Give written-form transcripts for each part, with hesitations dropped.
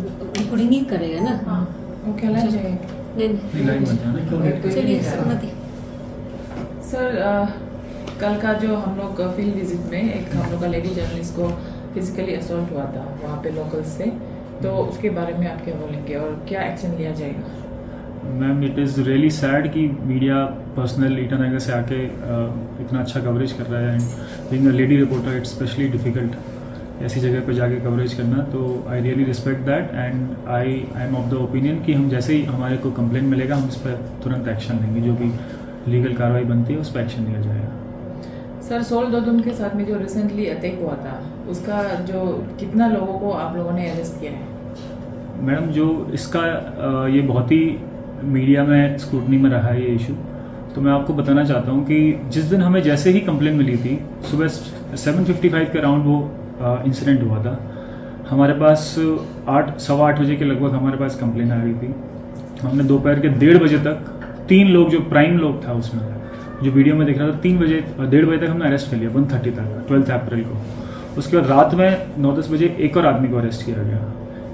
Recording ही करेगा ना। हाँ वो कहना चाहिए। नहीं लाइन मत जाना। चलिए सहमति। सर कल का जो हम लोग फील्ड विजिट में एक हम लोग का लेडी जर्नलिस्ट को फिजिकली असॉल्ट हुआ था वहाँ पे लोकल्स से, तो उसके बारे में आप क्या बोलेंगे और क्या एक्शन लिया जाएगा? Ma'am it is really sad कि मीडिया पर्सनल ईटानगर से आके इतना अच्छा कवरेज कर रहा है and being a lady reporter it's specially difficult ऐसी जगह पर जाके कवरेज करना। तो I really respect that and I am of the opinion कि हम जैसे ही हमारे को कंप्लेंट मिलेगा हम उस पर तुरंत एक्शन लेंगे, जो भी लीगल कार्रवाई बनती है उस पर एक्शन लिया जाएगा। सर सोल दोदुम के साथ में जो रिसेंटली अटैक हुआ था उसका जो कितना लोगों को आप लोगों ने अरेस्ट किया है? मैडम जो इसका ये बहुत ही मीडिया में स्क्रूटनी में रहा है ये इशू, तो मैं आपको बताना चाहता हूँ कि जिस दिन हमें जैसे ही कंप्लेंट मिली थी सुबह 7:55 के अराउंड वो इंसिडेंट हुआ था। हमारे पास 8-8:15 बजे के लगभग हमारे पास कंप्लेंट आ गई थी। हमने दोपहर के 1:30 बजे तक 3 लोग जो प्राइम लोग था उसमें जो वीडियो में दिख रहा था 1:30 बजे तक हमने अरेस्ट कर लिया 1:30 तक 12 अप्रैल को। उसके बाद रात में 9-10 बजे एक और आदमी को अरेस्ट किया गया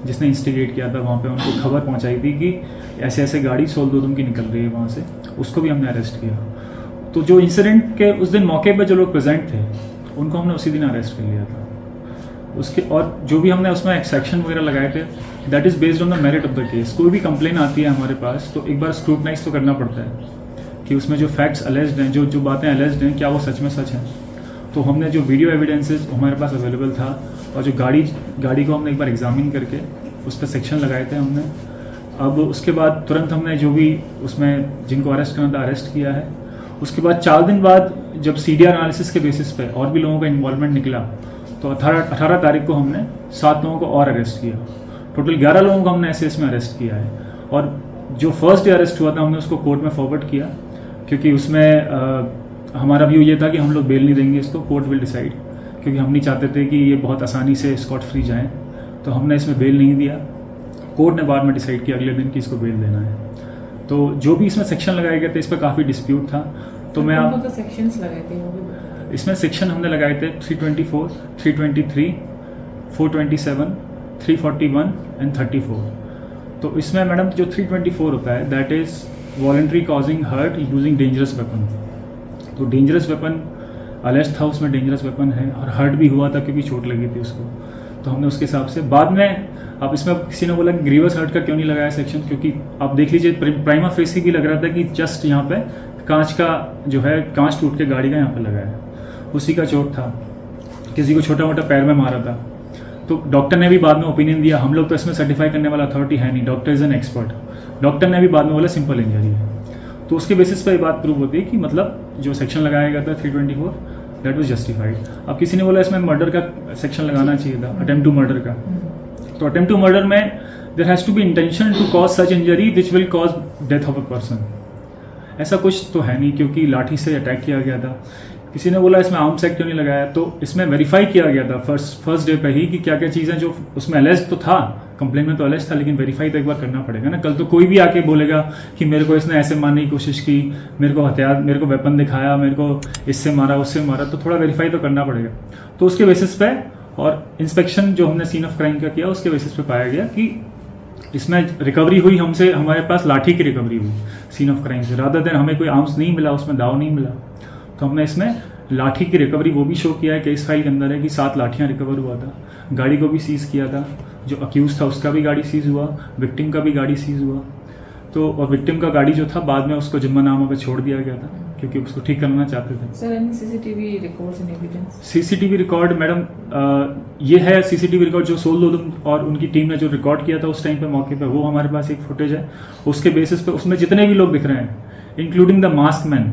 जिसने इंस्टिगेट किया था। वहाँ पे उनको खबर पहुँचाई थी कि ऐसे ऐसे गाड़ी सोल दोदुम की निकल रही है वहाँ से, उसको भी हमने अरेस्ट किया। तो जो इंसिडेंट के उस दिन मौके पर जो लोग प्रेजेंट थे उनको हमने उसी दिन अरेस्ट कर लिया था। उसके और जो भी हमने उसमें एक्सेक्शन वगैरह लगाए थे that is based on the merit of the case. कोई भी कंप्लेन आती है हमारे पास तो एक बार स्क्रूटनाइज तो करना पड़ता है कि उसमें जो फैक्ट्स अलेज्ड हैं, जो बातें अलेज्ड हैं, क्या वो सच में सच हैं। तो हमने जो वीडियो एविडेंसेस हमारे पास अवेलेबल था और जो गाड़ी को हमने एक बार एग्जामिन करके उस पर सेक्शन लगाए थे हमने। अब उसके बाद तुरंत हमने जो भी उसमें जिनको अरेस्ट करना था अरेस्ट किया है। उसके बाद 4 दिन बाद जब CDR एनालिसिस के बेसिस पे और भी लोगों का इन्वॉल्वमेंट निकला तो 18 तारीख को हमने 7 लोगों को और अरेस्ट किया। टोटल 11 लोगों को हमने ऐसे इसमें अरेस्ट किया है। और जो फर्स्ट डे अरेस्ट हुआ था हमने उसको कोर्ट में फॉरवर्ड किया क्योंकि उसमें हमारा व्यू ये था कि हम लोग बेल नहीं देंगे इसको, कोर्ट विल डिसाइड, क्योंकि हम नहीं चाहते थे कि ये बहुत आसानी से स्कॉट फ्री जाएं। तो हमने इसमें बेल नहीं दिया। कोर्ट ने बाद में डिसाइड किया अगले दिन कि इसको बेल देना है। तो जो भी इसमें सेक्शन लगाए गए थे इस पर काफ़ी डिस्प्यूट था। तो मैं आप सेक्शंस लगाए थे वो भी बता। इसमें सेक्शन हमने लगाए थे 324, 323, 427, 341 एंड 34। तो इसमें मैडम जो 324 होता है that is voluntary causing hurt using dangerous weapon. तो डेंजरस वेपन अलेस्ट था, उसमें डेंजरस वेपन है और हर्ट भी हुआ था क्योंकि चोट लगी थी उसको। तो हमने उसके हिसाब से बाद में अब इसमें किसी ने बोला कि ग्रीवस हर्ट का क्यों नहीं लगाया सेक्शन, क्योंकि आप देख लीजिए प्राइमा फेसी की लग रहा था कि जस्ट यहाँ पे कांच का जो है कांच टूट के गाड़ी का यहाँ पे लगा है, उसी का चोट था। किसी को छोटा मोटा पैर में मारा था। तो डॉक्टर ने भी बाद में ओपिनियन दिया, हम लोग तो इसमें सर्टिफाई करने वाला अथॉरिटी है नहीं, doctor is an expert. Doctor ने भी बाद में बोला सिंपल इंजरी है। तो उसके बेसिस पर ये बात प्रूव होती है कि मतलब जो सेक्शन लगाया गया था 324 दैट वाज जस्टिफाइड। अब किसी ने बोला इसमें मर्डर का सेक्शन लगाना चाहिए था, अटेम्प्ट टू मर्डर का। तो अटेम्प्ट टू मर्डर में there has to be intention to cause such injury which will cause death of a person. ऐसा कुछ तो है नहीं क्योंकि लाठी से अटैक किया गया था। किसी ने बोला इसमें आर्म्स एक्ट क्यों नहीं लगाया, तो इसमें वेरीफाई किया गया था फर्स्ट डे पे ही कि क्या क्या चीज़ें जो उसमें अलेज तो था, कंप्लेन में तो अलेज था, लेकिन वेरीफाई तो एक बार करना पड़ेगा ना। कल तो कोई भी आके बोलेगा कि मेरे को इसने ऐसे मारने की कोशिश की, मेरे को हथियार, मेरे को वेपन दिखाया, मेरे को इससे मारा उससे मारा, तो थोड़ा वेरीफाई तो करना पड़ेगा। तो उसके बेसिस पे और इंस्पेक्शन जो हमने सीन ऑफ क्राइम का किया उसके बेसिस पे पाया गया कि इसमें रिकवरी हुई हमसे, हमारे पास लाठी की रिकवरी हुई सीन ऑफ क्राइम से, रादर देन हमें कोई आर्म्स नहीं मिला, उसमें दाव नहीं मिला। तो हमने इसमें लाठी की रिकवरी वो भी शो किया है, केस फाइल के अंदर है कि 7 लाठियां रिकवर हुआ था। गाड़ी को भी सीज किया था, जो अक्यूज था उसका भी गाड़ी सीज हुआ, विक्टिम का भी गाड़ी सीज हुआ। तो और विक्टिम का गाड़ी जो था बाद में उसको जिम्मानामा पे छोड़ दिया गया था क्योंकि उसको ठीक करना चाहते थे। Sir any CCTV records and evidence? CCTV record madam ये है सीसीटीवी रिकॉर्ड जो सोल दोदुम और उनकी टीम ने जो रिकॉर्ड किया था उस टाइम पे मौके पे, वो हमारे पास एक फुटेज है। उसके बेसिस पे उसमें जितने भी लोग दिख रहे हैं इंक्लूडिंग द मास्क मैन,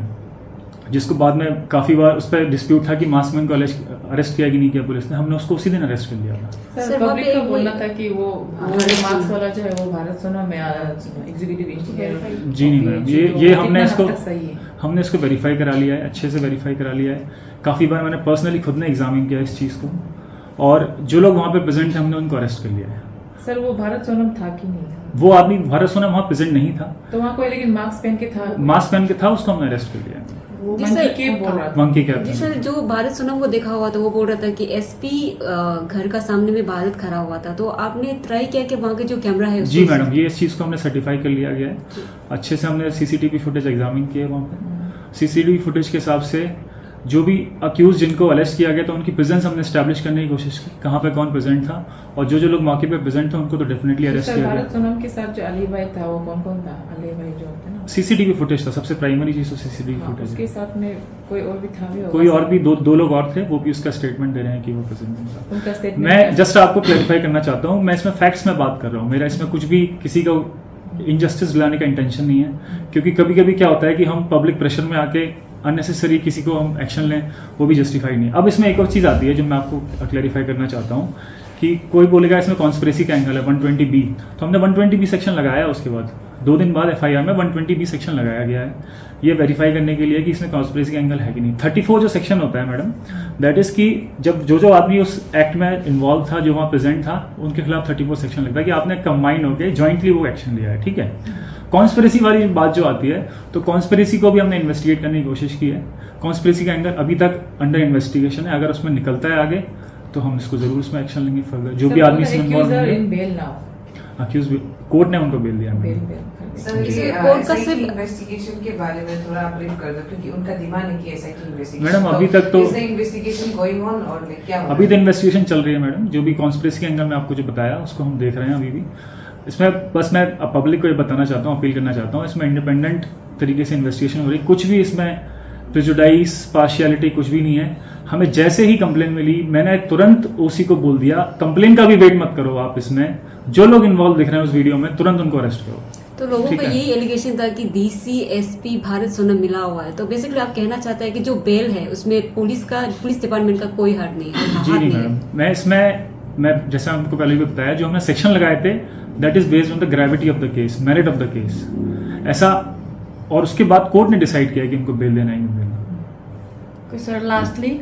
जिसको बाद में काफ़ी बार उस पर डिस्प्यूट था कि मास्क मैन को अरेस्ट किया कि नहीं किया पुलिस ने, हमने उसको उसी दिन अरेस्ट कर लिया था। सर पब्लिक का बोलना था कि वो मास्क वाला जो है वो भारत सोना में एग्जीक्यूटिव इंजीनियर। जी नहीं मैडम, ये हमने इसको वेरीफाई करा लिया है, अच्छे से वेरीफाई करा लिया है। काफ़ी बार मैंने पर्सनली खुद ने एग्जामिन किया इस चीज़ को और जो लोग वहाँ पे प्रेजेंट थे हमने उनको अरेस्ट कर लिया है। सर वो भारत सोनम था कि नहीं था? वो आदमी भारत सोनम वहाँ प्रेजेंट नहीं था। तो वहाँ कोई लेकिन मास्क पहन के था? मास्क पहन के था, उसको हमने अरेस्ट कर लिया है। वो जी मंकी सर, के बोल रहा था। मंकी कैप जी सर, जो भारत सोनम को देखा हुआ था वो बोल रहा था कि एसपी घर का सामने में भारत खड़ा हुआ था, तो आपने ट्राई किया कि वहाँ के जो कैमरा है जी मैडम, ये इस चीज़ को हमने सर्टिफाई कर लिया गया है। अच्छे से हमने सीसीटीवी फुटेज एग्जामिन किया है वहाँ पे। सीसीटीवी फुटेज के हिसाब से जो भी अक्यूज जिनको अरेस्ट किया गया था उनकी प्रेजेंस हमने स्टैब्लिश करने की कोशिश की, कहाँ पे कौन प्रेजेंट था, और जो लोग मौके पे प्रेजेंट थे उनको तो डेफिनेटली अरेस्ट सर, किया भारत गया। सोनम के साथ जो अली भाई था वो कौन कौन था? अली भाई जो होते हैं ना, सीसीटीवी फुटेज था सबसे प्राइमरी चीज़, तो सीसीटीवी हाँ, फुटेज। उसके साथ में कोई और भी था भी होगा? कोई और भी दो लोग और थे, वो भी उसका स्टेटमेंट दे रहे हैं कि वो प्रेजेंट था। उनका स्टेटमेंट मैं जस्ट आपको क्लैरिफाई करना चाहता हूँ, मैं इसमें फैक्ट्स में बात कर रहा हूँ, मेरा इसमें कुछ भी किसी का इनजस्टिस दिलाने का इंटेंशन नहीं है, क्योंकि कभी कभी क्या होता है कि हम पब्लिक प्रेशर में आके अननेसेसरी किसी को हम एक्शन लें, वो भी जस्टिफाई नहीं है। अब इसमें एक और चीज़ आती है जो मैं आपको क्लैरिफाई करना चाहता हूँ कि कोई बोलेगा इसमें कॉन्स्पिरेसी का एंगल है 120B, तो हमने 120B सेक्शन लगाया, उसके बाद 2 दिन बाद FIR में 120B सेक्शन लगाया गया है, ये वेरीफाई करने के लिए कि इसमें कॉन्स्पिरेसी का एंगल है कि नहीं। 34 जो सेक्शन होता है मैडम, दैट इज कि जब जो आदमी उस एक्ट में इन्वॉल्व था, जो वहाँ प्रेजेंट था, उनके खिलाफ 34 सेक्शन लगता है कि आपने कंबाइन होकर जॉइंटली वो एक्शन लिया है, ठीक है। कॉन्स्पिरेसी वाली बात जो आती है, तो कॉन्स्पिरेसी को भी हमने इन्वेस्टिगेट करने की कोशिश की है। कॉन्स्पिरेसी का एंगल अभी तक अंडर इन्वेस्टिगेशन है, अगर उसमें निकलता है आगे तो हम इसको जरूर उसमें एक्शन लेंगे फर्दर। जो भी आदमी इसमें इन्वॉल्व है, अक्यूज कोर्ट ने उनको बेल दिया। सर, जी। ये कोर्ट का SIT सिर्फ- इन्वेस्टिगेशन के बारे में थोड़ा आप ब्रीफ कर दो, क्योंकि उनका दिमाग है कि SIT इन्वेस्टिगेशन। मैडम, अभी तक तो- is the investigation going on और क्या अभी तो इन्वेस्टिगेशन चल रही है मैडम, जो भी कॉन्स्पिरेसी के एंगल में आपको जो बताया उसको हम देख रहे हैं अभी भी। इसमें बस मैं पब्लिक को ये बताना चाहता हूँ, अपील करना चाहता हूँ, इसमें इंडिपेंडेंट तरीके से इन्वेस्टिगेशन हो रही है, कुछ भी इसमें प्रेजुडाइज पार्शियलिटी कुछ भी नहीं है। हमें जैसे ही कंप्लेन मिली, मैंने तुरंत OC को बोल दिया, कंप्लेन का भी वेट मत करो आप, इसमें जो लोग इन्वॉल्व दिख रहे हैं उस वीडियो में तुरंत उनको अरेस्ट करो। तो लोगों ठीक का है। यही एलिगेशन था कि DC SP भारत सोनम मिला हुआ है, तो बेसिकली आप कहना चाहते हैं कि जो बेल है उसमें पुलिस डिपार्टमेंट का कोई हाथ नहीं है? जी नहीं मैडम, मैं जैसा आपको पहले भी बताया, जो हमने सेक्शन लगाए थे that is based on the gravity of the case, merit of the case, ऐसा, और उसके बाद कोर्ट ने डिसाइड किया कि उनको बेल देना ही नहीं देना। सर लास्टली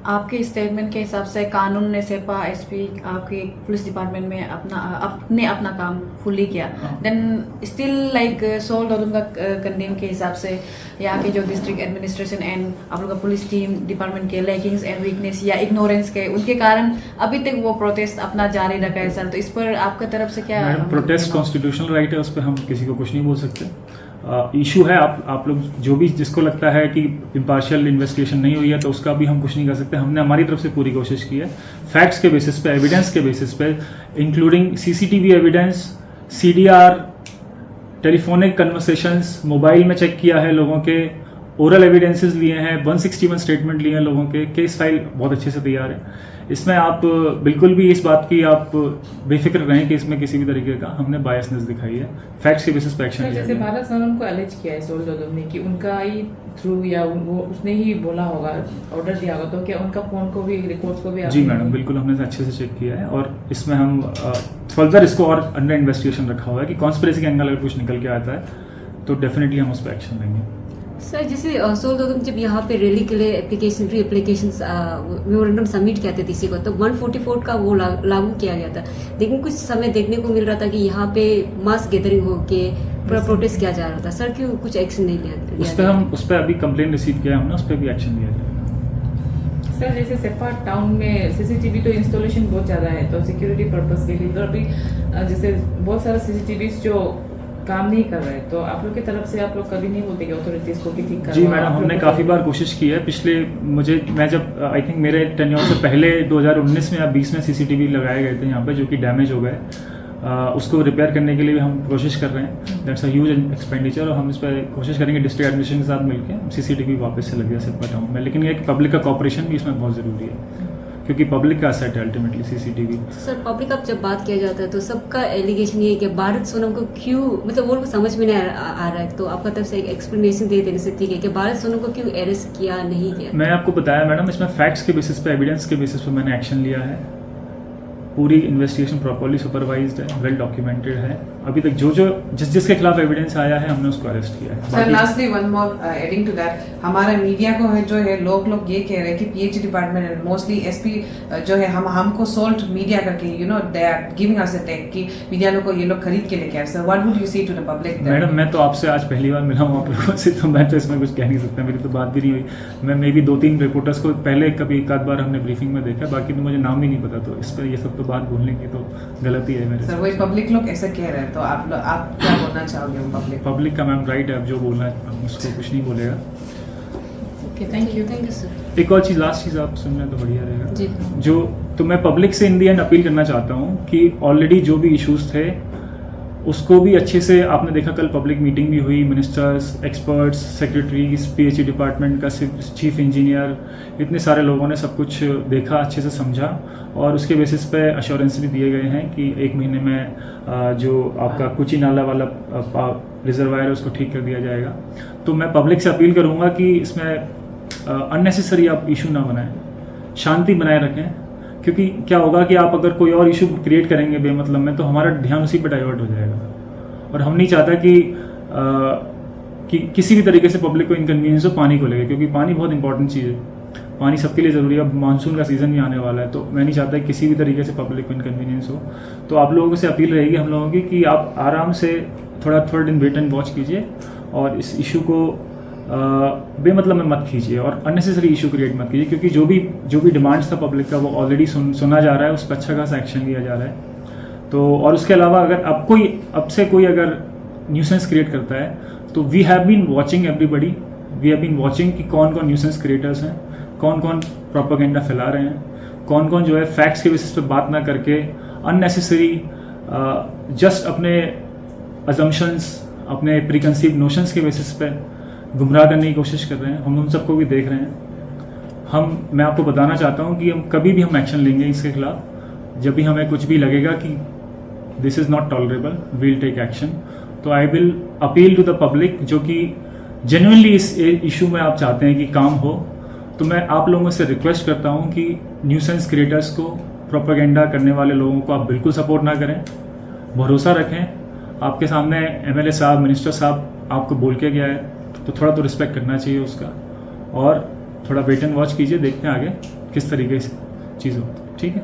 आपके स्टेटमेंट के हिसाब से कानून ने सेपा SP आपके पुलिस डिपार्टमेंट में अपना काम फुली किया, देन स्टिल लाइक सोल दोदुम का कंडेम के हिसाब से यहाँ के जो डिस्ट्रिक्ट एडमिनिस्ट्रेशन एंड आप लोग का पुलिस टीम डिपार्टमेंट के लैकिंग्स एंड वीकनेस या इग्नोरेंस के उनके कारण अभी तक वो प्रोटेस्ट अपना जारी रखा है सर, तो इस पर आपका तरफ से क्या? प्रोटेस्ट कॉन्स्टिट्यूशनल राइट है, उस पर हम किसी को कुछ नहीं बोल सकते। इशू है, आप लोग जो भी जिसको लगता है कि इम्पार्शियल इन्वेस्टिगेशन नहीं हुई है तो उसका भी हम कुछ नहीं कर सकते। हमने हमारी तरफ से पूरी कोशिश की है, फैक्ट्स के बेसिस पे, एविडेंस के बेसिस पे, including CCTV evidence, CDR, telephonic conversations, mobile में चेक किया है लोगों के, ओरल एविडेंसेस लिए हैं, 161 स्टेटमेंट लिए हैं लोगों के, केस फाइल बहुत अच्छे से तैयार है। इसमें आप बिल्कुल भी इस बात की आप बेफिक्र रहें कि इसमें किसी भी तरीके का हमने बायसनेस दिखाई है, फैक्ट्स के बेसिस पे एक्शन लिया जैसे है। भारत सोनम को एलिज किया है सोल दोदुम ने कि उनका ही थ्रू या वो उसने ही बोला होगा, ऑर्डर दिया होगा, तो क्या उनका फोन को भी, रिकॉर्ड्स को भी जी मैडम, बिल्कुल हमने अच्छे से चेक किया है, और इसमें हम फर्दर इसको और अंडर इन्वेस्टिगेशन रखा हुआ है कि कॉन्स्पिरेसी के एंगल अगर कुछ निकल के आता है तो डेफिनेटली हम उस पर एक्शन लेंगे। सर, जैसे सोल दोदुम जब यहाँ पे रैली के लिए एप्लीकेशन मेमोरेंडम सबमिट किया था DC को, तो 144 का वो लागू किया गया था, लेकिन कुछ समय देखने को मिल रहा था कि यहाँ पे मास गैदरिंग होके पूरा प्रोटेस्ट किया जा रहा था। सर, क्यों कुछ एक्शन नहीं लिया? उस पर अभी कंप्लेन रिसीव किया हमने, उस पर भी एक्शन लिया जाएगा। सर, जैसे सेपा टाउन में CCTV तो इंस्टॉलेशन बहुत ज़्यादा है, तो सिक्योरिटी पर्पस के लिए तो अभी जैसे बहुत सारे CCTV जो काम नहीं कर रहे, तो आप लोग की तरफ से आप लोग कभी नहीं बोलते कि अथॉरिटीज को कि ठीक जी मैडम, हमने काफ़ी बार कोशिश की है। पिछले मैं जब आई थिंक मेरे टेन्योर से पहले 2019 में या 20 में CCTV लगाए गए थे यहाँ पे, जो कि डैमेज हो गए, उसको रिपेयर करने के लिए भी हम कोशिश कर रहे हैं। दैट्स अ ह्यूज एक्सपेंडिचर, और हम इस पर कोशिश करेंगे डिस्ट्रिक्ट एडमिनिस्ट्रेशन के साथ मिलकर CCTV वापस से लग जाए सेपा टाउन में, लेकिन ये पब्लिक का कॉपरेशन भी इसमें बहुत ज़रूरी है, क्योंकि पब्लिक का असेट है अल्टीमेटली CCTV। सर, पब्लिक अब जब बात किया जाता है तो सबका एलिगेशन ये है कि भारत सोनम को क्यों, मतलब वो लोग समझ में नहीं आ रहा है, तो आपका तरफ से एक एक्सप्लेनेशन दे देने से ठीक है कि भारत सोनम को क्यों अरेस्ट किया नहीं किया? मैं आपको बताया मैडम, इसमें फैक्ट्स के बेसिस पे, एविडेंस के बेसिस पे मैंने एक्शन लिया है, पूरी इन्वेस्टिगेशन प्रॉपरली सुपरवाइज्ड है, वेल डॉक्यूमेंटेड है। अभी तक जो जिसके खिलाफ एविडेंस आया है हमने उसको अरेस्ट किया है। Sir lastly one more adding to that, हमारा मीडिया को है जो है लोग ये कह रहे हैं कि PhD department and mostly SP जो है हमको सोल्ट मीडिया करके they are giving us a take कि मीडिया को ये लोग खरीद के लेके आए। Sir what would you say to the public? Madam मैं तो आपसे आज पहली बार मिला हूँ आप लोगों से, तो मैं तो इसमें कुछ कह नहीं सकता, मेरी तो बात भी नहीं हुई। मैं मे भी 2-3 रिपोर्टर्स को पहले कभी एक आध बार हमने ब्रीफिंग में देखा, बाकी तो मुझे नाम भी नहीं पता, तो इस पर ये सब तो बात बोलने की तो गलती है मेरे सर से। वही पब्लिक लोग ऐसा कह रहे हैं, तो आप क्या बोलना चाहोगे पब्लिक का मैम राइट है, अब जो बोलना है उसको कुछ नहीं बोलेगा। Okay, thank you. Thank you sir. एक और चीज़, लास्ट चीज़ आप सुन रहे हैं तो बढ़िया रहेगा। जी। जो तो मैं पब्लिक से इन दी एंड अपील करना चाहता हूँ कि ऑलरेडी जो भी इश्यूज थे उसको भी अच्छे से, आपने देखा कल पब्लिक मीटिंग भी हुई, ministers, experts, secretaries, PHE department का चीफ इंजीनियर, इतने सारे लोगों ने सब कुछ देखा, अच्छे से समझा और उसके बेसिस पे अश्योरेंस भी दिए गए हैं कि 1 महीने में जो आपका कुची नाला वाला रिजर्वायर है उसको ठीक कर दिया जाएगा। तो मैं पब्लिक से अपील करूँगा कि इसमें अननेसेसरी आप इशू ना बनाएं, शांति बनाए रखें, क्योंकि क्या होगा कि आप अगर कोई और इशू क्रिएट करेंगे बेमतलब में तो हमारा ध्यान उसी पर डाइवर्ट हो जाएगा और हम नहीं चाहता कि किसी भी तरीके से पब्लिक को इनकन्वीनियंस हो पानी को लेकर, क्योंकि पानी बहुत इंपॉर्टेंट चीज़ है, पानी सबके लिए ज़रूरी है। अब मानसून का सीज़न भी आने वाला है, तो मैं नहीं चाहता कि किसी भी तरीके से पब्लिक को इनकन्वीनियंस हो। तो आप लोगों से अपील रहेगी हम लोगों की कि आप आराम से थोड़ा दिन वेट एंड वॉच कीजिए और इस इशू को बेमतलब में मत कीजिए और अननेसेसरी इशू क्रिएट मत कीजिए, क्योंकि जो भी डिमांड्स था पब्लिक का वो ऑलरेडी सुना जा रहा है, उस पर अच्छा खासा एक्शन लिया जा रहा है। तो और उसके अलावा अगर अब से कोई अगर न्यूसेंस क्रिएट करता है तो we have been watching everybody, we have been watching कि कौन कौन न्यूसेंस क्रिएटर्स हैं, कौन कौन प्रोपेगेंडा फैला रहे हैं, कौन कौन जो है फैक्ट्स के बेसिस पे बात ना करके अननेसेसरी जस्ट अपने अजम्पशंस, अपने प्रीकंसीव नोशंस के बेसिस पे गुमराह करने की कोशिश कर रहे हैं। हम उन सबको भी देख रहे हैं। मैं आपको बताना चाहता हूं कि हम कभी भी हम एक्शन लेंगे इसके खिलाफ, जब भी हमें कुछ भी लगेगा कि this is not tolerable, we'll take action. तो I will appeal to the public जो कि जेन्युइनली इस इशू में आप चाहते हैं कि काम हो, तो मैं आप लोगों से रिक्वेस्ट करता हूं कि न्यूसेंस क्रिएटर्स को, प्रोपेगेंडा करने वाले लोगों को आप बिल्कुल सपोर्ट ना करें, भरोसा रखें। आपके सामने एमएलए साहब, मिनिस्टर साहब आपको बोल के गया है तो थोड़ा तो रिस्पेक्ट करना चाहिए उसका, और थोड़ा वेट एंड वॉच कीजिए, देखते हैं आगे किस तरीके से चीज़ होती है। ठीक है।